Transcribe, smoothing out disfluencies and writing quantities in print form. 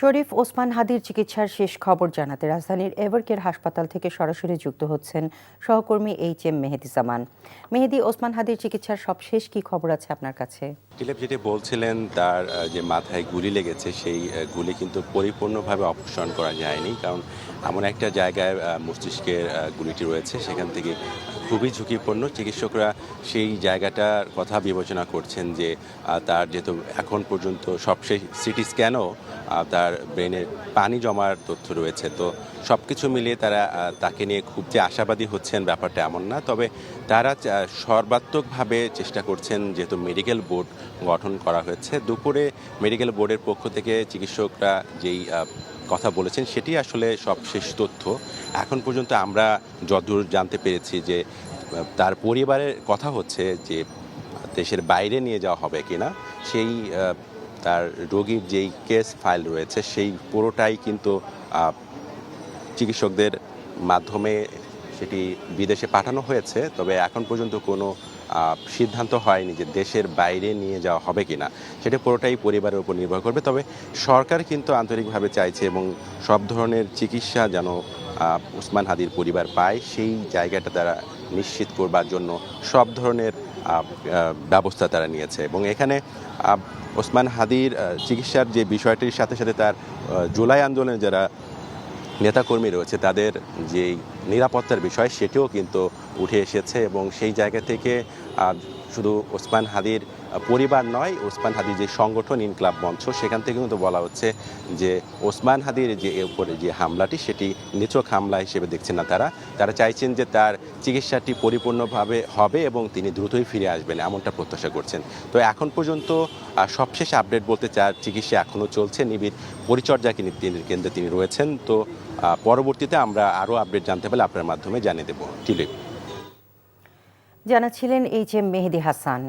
শরীফ ওসমান হাদির চিকিৎসার শেষ খবর জানাতে রাজধানীর এভারকেয়ার হাসপাতাল থেকে সরাসরি যুক্ত হচ্ছেন সহকর্মী এইচ.এম. মেহেদী জামান। মেহেদী, ওসমান হাদির চিকিৎসার সবশেষ কি খবর আছে আপনার কাছে? টিলেব যেটি বলছিলেন তার যে মাথায় গুলি লেগেছে সেই গুলি কিন্তু পরিপূর্ণভাবে অপসারণ করা যায়নি, কারণ এমন একটা জায়গায় মস্তিষ্কের গুলিটি রয়েছে, সেখান থেকে খুবই ঝুঁকিপূর্ণ। চিকিৎসকরা সেই জায়গাটার কথা বিবেচনা করছেন যে তার যেহেতু এখন পর্যন্ত সবশেষ সিটি স্ক্যানও তার ব্রেনে পানি জমার তথ্য রয়েছে, তো সব কিছু মিলিয়ে তারা তাকে নিয়ে খুব যে আশাবাদী হচ্ছেন ব্যাপারটা এমন না। তবে তারা সর্বাত্মকভাবে চেষ্টা করছেন, যেহেতু মেডিকেল বোর্ড গঠন করা হয়েছে, দুপুরে মেডিকেল বোর্ডের পক্ষ থেকে চিকিৎসকরা যেই কথা বলেছেন সেটি আসলে সবশেষ তথ্য। এখন পর্যন্ত আমরা যতদূর জানতে পেরেছি যে তার পরিবারের কথা হচ্ছে যে দেশের বাইরে নিয়ে যাওয়া হবে কিনা, সেই তার রোগীর যেই কেস ফাইল রয়েছে সেই পুরোটাই কিন্তু চিকিৎসকদের মাধ্যমে সেটি বিদেশে পাঠানো হয়েছে। তবে এখন পর্যন্ত কোনো সিদ্ধান্ত হয়নি যে দেশের বাইরে নিয়ে যাওয়া হবে কিনা, সেটা পুরোটাই পরিবারের উপর নির্ভর করবে। তবে সরকার কিন্তু আন্তরিকভাবে চাইছে এবং সব ধরনের চিকিৎসা যেন ওসমান হাদির পরিবার পায়, সেই জায়গাটা তারা নিশ্চিত করবার জন্য সব ধরনের ব্যবস্থা তারা নিয়েছে। এবং এখানে ওসমান হাদির চিকিৎসার যে বিষয়টির সাথে সাথে তার জুলাই আন্দোলনে যারা নেতাকর্মী রয়েছে তাদের যে নিরাপত্তার বিষয় সেটিও কিন্তু উঠে এসেছে। এবং সেই জায়গা থেকে শুধু ওসমান হাদির পরিবার নয়, ওসমান হাদির যে সংগঠন ইনকিলাব মঞ্চ, সেখান থেকে কিন্তু বলা হচ্ছে যে ওসমান হাদির যে উপরে যে হামলাটি সেটি নিছক হামলা হিসেবে দেখছেন না তারা চাইছেন যে তার চিকিৎসাটি পরিপূর্ণভাবে হবে এবং তিনি দ্রুতই ফিরে আসবেন, এমনটা প্রত্যাশা করছেন। তো এখন পর্যন্ত সবশেষ আপডেট বলতে চার চিকিৎসা এখনও চলছে, নিবিড় পরিচর্যা কেন্দ্রে তিনি রয়েছেন। তো পরবর্তীতে আমরা আরও আপডেট জানতে পারলে আপনার মাধ্যমে জানিয়ে দেব। টিলিপ জানাচ্ছিলেন এইচ.এম. মেহেদী হাসান।